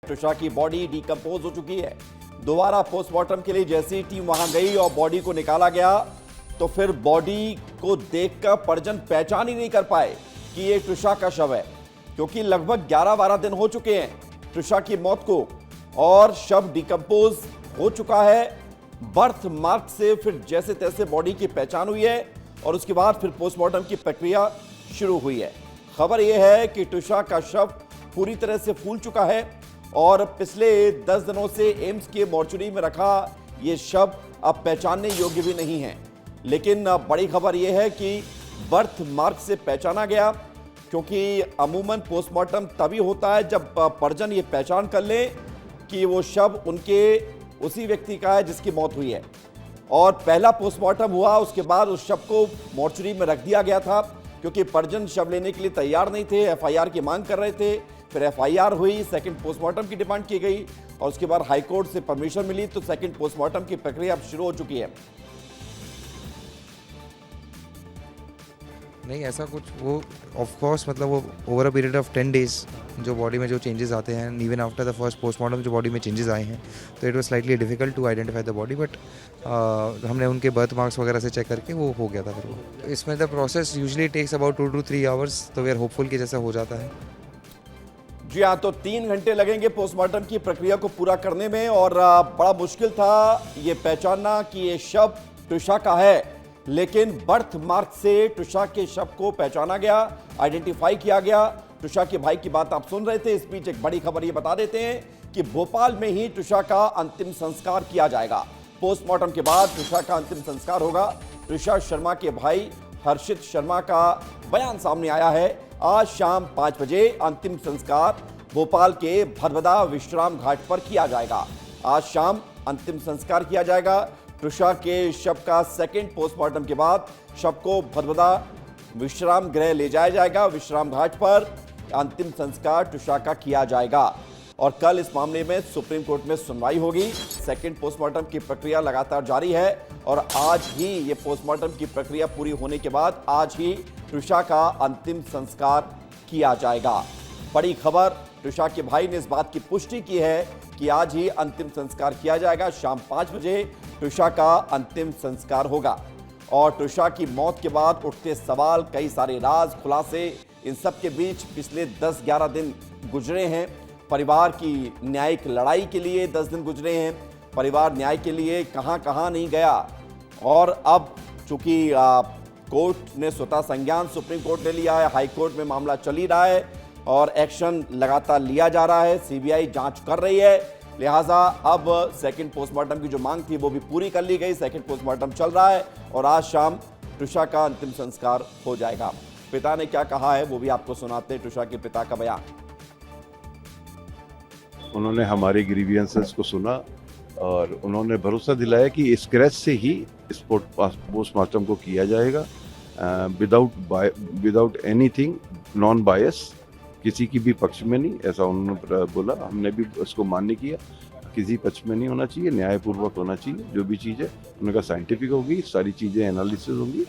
ट्रिशा की body decompose हो चुकी है। दोबारा पोस्टमार्टम के लिए जैसी टीम वहां गई और बॉडी को निकाला गया तो फिर बॉडी को देखकर परिजन पहचान ही नहीं कर पाए कि ये ट्रिशा का शव है, क्योंकि लगभग 11-12 दिन हो चुके हैं ट्रिशा की मौत को और शव डिकम्पोज हो चुका है। बर्थ मार्क से फिर जैसे तैसे बॉडी की पहचान हुई है और उसके बाद फिर पोस्टमार्टम की प्रक्रिया शुरू हुई है। खबर यह है कि ट्रिशा का शव पूरी तरह से फूल चुका है और पिछले 10 दिनों से एम्स के मॉर्चुरी में रखा ये शव अब पहचानने योग्य भी नहीं है। लेकिन बड़ी खबर यह है कि बर्थ मार्क से पहचाना गया, क्योंकि अमूमन पोस्टमार्टम तभी होता है जब परिजन ये पहचान कर ले कि वो शव उनके उसी व्यक्ति का है जिसकी मौत हुई है। और पहला पोस्टमार्टम हुआ, उसके बाद उस शव को मॉर्चुरी में रख दिया गया था, क्योंकि परिजन शव लेने के लिए तैयार नहीं थे, एफआईआर की मांग कर रहे थे। फिर एफआईआर हुई, सेकंड पोस्टमार्टम की डिमांड की गई और उसके बाद हाईकोर्ट से परमिशन मिली तो सेकंड पोस्टमार्टम की प्रक्रिया अब शुरू हो चुकी है। नहीं ऐसा कुछ, वो ऑफ कोर्स मतलब वो over a period of 10 days जो बॉडी में जो चेंजेस आते हैं, even after the first postmortem जो बॉडी में चेंजेस आए हैं, तो it was slightly difficult to identify the body, but हमने उनके बर्थ मार्क्स वगैरह से चेक करके वो हो गया था। फिर वो इसमें the process usually takes about 2 to 3 hours, तो वी आर होपफुल कि जैसा हो जाता है। जी हाँ, तो 3 घंटे लगेंगे पोस्टमार्टम की प्रक्रिया को पूरा करने में और बड़ा मुश्किल था ये पहचानना कि ये शव ट्रिशा का है, लेकिन बर्थ मार्क से ट्रिशा के शव को पहचाना गया, आइडेंटिफाई किया गया। ट्रिशा के भाई की बात आप सुन रहे थे। इस बीच एक बड़ी खबर ये बता देते हैं कि भोपाल में ही ट्रिशा का अंतिम संस्कार किया जाएगा। पोस्टमार्टम के बाद ट्रिशा का अंतिम संस्कार होगा। ट्रिशा शर्मा के भाई हर्षित शर्मा का बयान सामने आया है। आज शाम 5 बजे अंतिम संस्कार भोपाल के भदभदा विश्राम घाट पर किया जाएगा। आज शाम अंतिम संस्कार किया जाएगा। ट्रिशा के शव का सेकंड पोस्टमार्टम के बाद शव को भदभदा विश्राम गृह ले जाया जाएगा। विश्राम घाट पर अंतिम संस्कार ट्रिशा का किया जाएगा और कल इस मामले में सुप्रीम कोर्ट में सुनवाई होगी। सेकंड पोस्टमार्टम की प्रक्रिया लगातार जारी है और आज ही ये पोस्टमार्टम की प्रक्रिया पूरी होने के बाद आज ही ट्रिशा का अंतिम संस्कार किया जाएगा। बड़ी खबर, ट्रिशा के भाई ने इस बात की पुष्टि की है कि आज ही अंतिम संस्कार किया जाएगा। शाम 5 बजे ट्रिशा का अंतिम संस्कार होगा और ट्रिशा की मौत के बाद उठते सवाल, कई सारे राज खुलासे, इन सब के बीच पिछले 10-11 दिन गुजरे हैं। परिवार की न्यायिक लड़ाई के लिए 10 दिन गुजरे हैं। परिवार न्याय के लिए कहां नहीं गया और अब चूंकि कोर्ट ने स्वतः संज्ञान सुप्रीम कोर्ट ने लिया है, हाई कोर्ट में मामला चल ही रहा है और एक्शन लगातार लिया जा रहा है। सीबीआई जांच कर रही है, लिहाजा अब सेकंड पोस्टमार्टम की जो मांग थी वो भी पूरी कर ली गई। सेकंड पोस्टमार्टम चल रहा है और आज शाम ट्रिशा का अंतिम संस्कार हो जाएगा। पिता ने क्या कहा है वो भी आपको सुनाते हैं, ट्रिशा के पिता का बयान। उन्होंने हमारे ग्रीवियंसेस को सुना और उन्होंने भरोसा दिलाया कि स्क्रैच से ही इस पोस्टमार्टम को किया जाएगा, विदाउट एनीथिंग, नॉन बायस, किसी की भी पक्ष में नहीं, ऐसा उन्होंने बोला। हमने भी उसको मान्य किया, किसी पक्ष में नहीं होना चाहिए, न्यायपूर्वक होना चाहिए। जो भी चीज़ है उन्होंने कहा साइंटिफिक होगी, सारी चीज़ें एनालिसिस होंगी।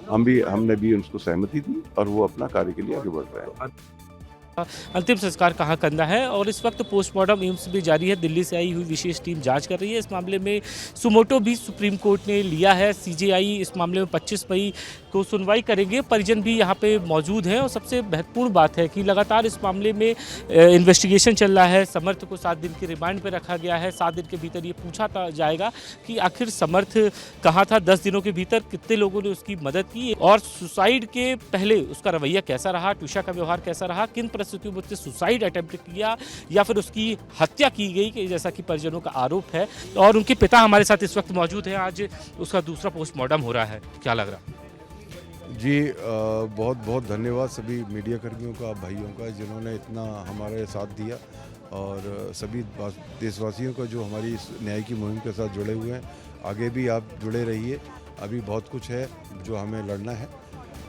हमने भी उनको सहमति दी और वो अपना कार्य के लिए आगे बढ़ रहे हैं। अंतिम संस्कार कहाँ करना है और इस वक्त पोस्टमार्टम एम्स भी जारी है। दिल्ली से आई हुई विशेष टीम जांच कर रही है। इस मामले में सुमोटो भी सुप्रीम कोर्ट ने लिया है। सीजेआई इस मामले में 25 मई को सुनवाई करेंगे। परिजन भी यहाँ पे मौजूद हैं और सबसे महत्वपूर्ण बात है कि लगातार इस मामले में इन्वेस्टिगेशन चल रहा है। समर्थ को 7 दिन की रिमांड पर रखा गया है। 7 दिन के भीतर ये पूछा जाएगा कि आखिर समर्थ कहाँ था, 10 दिनों के भीतर कितने लोगों ने उसकी मदद की और सुसाइड के पहले उसका रवैया कैसा रहा, ट्रिशा का व्यवहार कैसा रहा, किन परिस्थितियों में उसने सुसाइड अटेम्प्ट किया या फिर उसकी हत्या की गई कि जैसा कि परिजनों का आरोप है। और उनके पिता हमारे साथ इस वक्त मौजूद हैं। आज उसका दूसरा पोस्टमार्टम हो रहा है, क्या लग रहा? जी बहुत बहुत धन्यवाद सभी मीडिया कर्मियों का, भाइयों का, जिन्होंने इतना हमारे साथ दिया और सभी देशवासियों का जो हमारी इस न्याय की मुहिम के साथ जुड़े हुए हैं। आगे भी आप जुड़े रहिए, अभी बहुत कुछ है जो हमें लड़ना है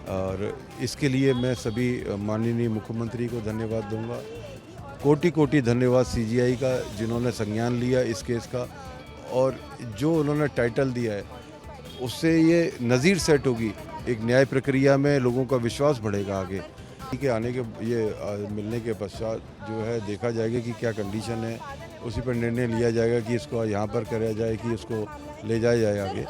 और इसके लिए मैं सभी माननीय मुख्यमंत्री को धन्यवाद दूंगा। कोटि कोटि धन्यवाद सीजीआई का, जिन्होंने संज्ञान लिया इस केस का और जो उन्होंने टाइटल दिया है उससे ये नज़ीर सेट होगी, एक न्याय प्रक्रिया में लोगों का विश्वास बढ़ेगा आगे। के आने के मिलने के पश्चात जो है देखा जाएगा कि क्या कंडीशन है, उसी पर निर्णय लिया जाएगा कि इसको यहाँ पर कराया जाए कि इसको ले जाया जाए आगे।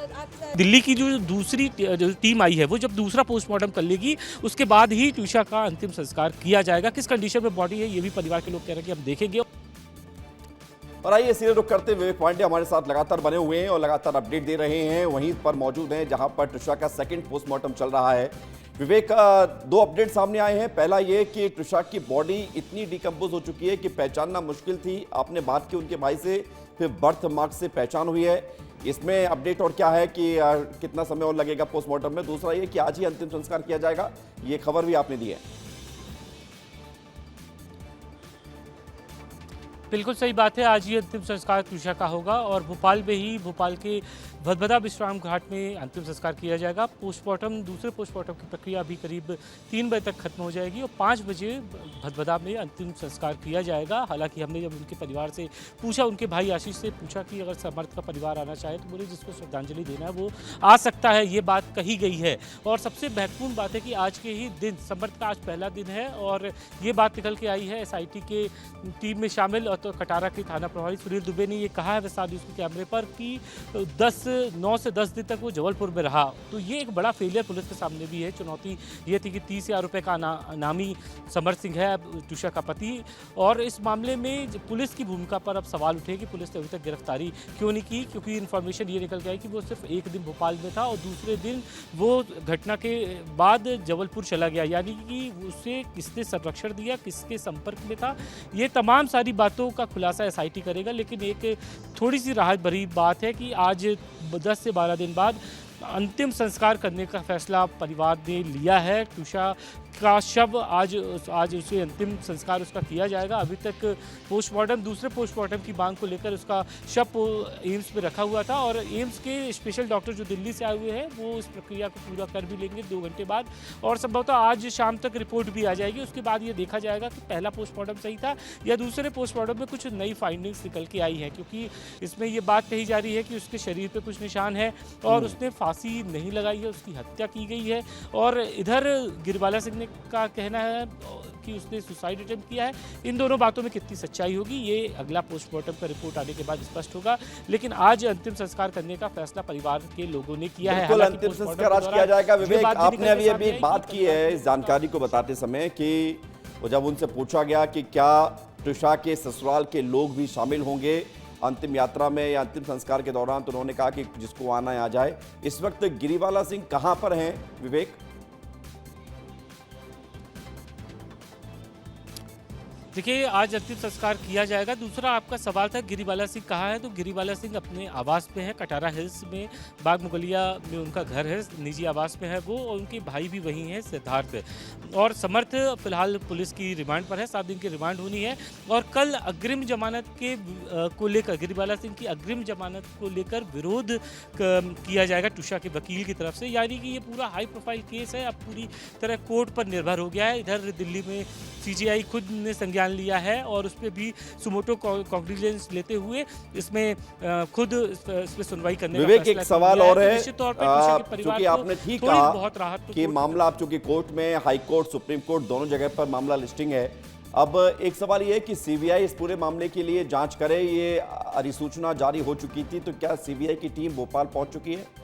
दिल्ली की जो दूसरी जो टीम आई है वो जब दूसरा पोस्टमार्टम कर लेगी उसके बाद ही ट्यूशा का अंतिम संस्कार किया जाएगा। किस कंडीशन में बॉडी है ये भी परिवार के लोग कह रहे हैं कि हम देखेंगे। और आइए सीधे रुक करते हुए विवेक पांडे हमारे साथ लगातार बने हुए हैं और लगातार अपडेट दे रहे हैं, वहीं पर मौजूद हैं जहां पर ट्रिशा का सेकंड पोस्टमार्टम चल रहा है। विवेक, दो अपडेट सामने आए हैं। पहला ये कि ट्रिशा की बॉडी इतनी डिकम्पोज हो चुकी है कि पहचानना मुश्किल थी, आपने बात की उनके भाई से, फिर बर्थ मार्क से पहचान हुई है। इसमें अपडेट और क्या है कि कितना समय और लगेगा पोस्टमार्टम में? दूसरा ये कि आज ही अंतिम संस्कार किया जाएगा, ये खबर भी आपने दी है। बिल्कुल सही बात है, आज ही अंतिम संस्कार ट्यूशा का होगा और भोपाल में ही, भोपाल के भदभदा विश्राम घाट में अंतिम संस्कार किया जाएगा। पोस्टमार्टम, दूसरे पोस्टमार्टम की प्रक्रिया अभी करीब 3 बजे तक खत्म हो जाएगी और 5 बजे भदभदा में अंतिम संस्कार किया जाएगा। हालांकि हमने जब उनके परिवार से पूछा, उनके भाई आशीष से पूछा कि अगर समर्थ का परिवार आना चाहे तो बोले जिसको श्रद्धांजलि देना है वो आ सकता है, ये बात कही गई है। और सबसे महत्वपूर्ण बात है कि आज के ही दिन, समर्थ का आज पहला दिन है और ये बात निकल के आई है SIT के टीम में शामिल तो कटारा के थाना प्रभारी सुनील दुबे ने ये कहा है विस्तार न्यूज़ के कैमरे पर कि 9 से 10 दिन तक वो जबलपुर में रहा। तो ये एक बड़ा फेलियर पुलिस के सामने भी है। चुनौती ये थी कि 30,000 रुपये का नामी समर्थ सिंह है ट्यूशा का पति, और इस मामले में पुलिस की भूमिका पर अब सवाल उठे कि पुलिस ने अभी तक गिरफ्तारी क्यों नहीं की, क्योंकि इन्फॉर्मेशन ये निकल के आई कि वो सिर्फ एक दिन भोपाल में था और दूसरे दिन वो घटना के बाद जबलपुर चला गया, यानी कि उसे किसने संरक्षण दिया, किसके संपर्क में था, ये तमाम सारी बातों का खुलासा SIT करेगा। लेकिन एक थोड़ी सी राहत भरी बात है कि आज 10 से 12 दिन बाद अंतिम संस्कार करने का फैसला परिवार ने लिया है। ट्यूशा का शव आज उसे अंतिम संस्कार उसका किया जाएगा। अभी तक पोस्टमार्टम, दूसरे पोस्टमार्टम की मांग को लेकर उसका शव एम्स में रखा हुआ था और एम्स के स्पेशल डॉक्टर जो दिल्ली से आए हुए हैं वो इस प्रक्रिया को पूरा कर भी लेंगे 2 घंटे बाद, और संभवतः आज शाम तक रिपोर्ट भी आ जाएगी। उसके बाद ये देखा जाएगा कि पहला पोस्टमार्टम सही था या दूसरे पोस्टमार्टम में कुछ नई फाइंडिंग्स निकल के आई है, क्योंकि इसमें ये बात कही जा रही है कि उसके शरीर पर कुछ निशान है और उसने फांसी नहीं लगाई है, उसकी हत्या की गई है। और इधर गिरिबाला सिंह का कहना है कि उसने सुसाइड अटेम्प्ट किया है। इन दोनों बातों में कितनी सच्चाई होगी ये अगला पोस्टमार्टम का रिपोर्ट आने के बाद स्पष्ट होगा, लेकिन आज अंतिम संस्कार करने का फैसला परिवार के लोगों ने किया है। अंतिम संस्कार आज किया जाएगा। विवेक, आपने अभी बात की है इस जानकारी को बताते समय कि जब उनसे पूछा गया कि क्या ट्रिशा के ससुराल के लोग भी शामिल होंगे अंतिम यात्रा में या अंतिम संस्कार के दौरान, तो उन्होंने कहा कि जिसको आना है आ जाए। इस वक्त गिरिबाला सिंह कहां पर हैं विवेक? देखिए, आज अंतिम संस्कार किया जाएगा। दूसरा आपका सवाल था गिरिबाला सिंह कहाँ है, तो गिरिबाला सिंह अपने आवास पे है, कटारा हिल्स में, बाग मुगलिया में उनका घर है, निजी आवास में है वो, और उनके भाई भी वहीं हैं सिद्धार्थ। और समर्थ फिलहाल पुलिस की रिमांड पर है, 7 दिन की रिमांड होनी है। और कल अग्रिम जमानत को लेकर, गिरिबाला सिंह की अग्रिम जमानत को लेकर विरोध किया जाएगा ट्यूशा के वकील की तरफ से, यानी कि ये पूरा हाई प्रोफाइल केस है, अब पूरी तरह कोर्ट पर निर्भर हो गया है। इधर दिल्ली में CGI खुद ने संज्ञान लिया है और उस पर भी सुमोटो कॉग्निजेंस लेते हुए इसमें खुद इस पर सुनवाई करने का विवेक, एक सवाल और है, निश्चित तौर पर क्योंकि आपने ठीक कहा कि मामला आप चूंकि कोर्ट में, हाई कोर्ट, सुप्रीम कोर्ट दोनों जगह पर मामला लिस्टिंग है। अब एक सवाल ये है कि CBI इस पूरे मामले के लिए जांच करे, ये अधिसूचना जारी हो चुकी थी, तो क्या CBI की टीम भोपाल पहुंच चुकी है?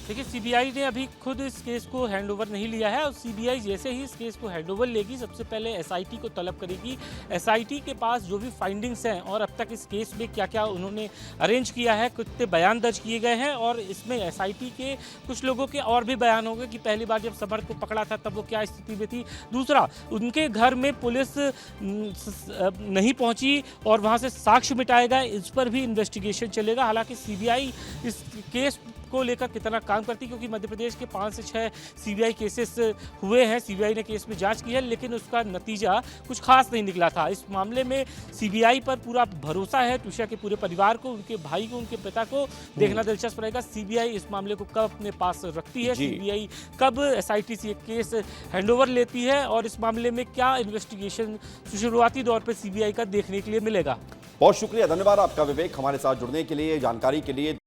देखिए, CBI ने अभी खुद इस केस को हैंडओवर नहीं लिया है और CBI जैसे ही इस केस को हैंडओवर लेगी सबसे पहले SIT को तलब करेगी। SIT के पास जो भी फाइंडिंग्स हैं और अब तक इस केस में क्या क्या उन्होंने अरेंज किया है, कितने बयान दर्ज किए गए हैं, और इसमें SIT के कुछ लोगों के और भी बयान होंगे कि पहली बार जब समर्थ को पकड़ा था तब वो क्या स्थिति में थी। दूसरा, उनके घर में पुलिस नहीं पहुंची और वहाँ से साक्ष्य मिटाए गए, इस पर भी इन्वेस्टिगेशन चलेगा। हालांकि CBI इस केस को लेकर कितना काम करती, क्योंकि मध्य प्रदेश के 5 से 6 CBI केसेस हुए हैं, CBI ने केस में जांच की है, लेकिन उसका नतीजा कुछ खास नहीं निकला था। इस मामले में CBI पर पूरा भरोसा है ट्यूशा के पूरे परिवार को, उनके भाई को, उनके पिता को। देखना दिलचस्प रहेगा CBI इस मामले को कब अपने पास रखती है, CBI कब SIT से केस हैंडओवर लेती है और इस मामले में क्या इन्वेस्टिगेशन शुरुआती दौर पर CBI का देखने के लिए मिलेगा। बहुत शुक्रिया, धन्यवाद आपका विवेक, हमारे साथ जुड़ने के लिए, जानकारी के लिए।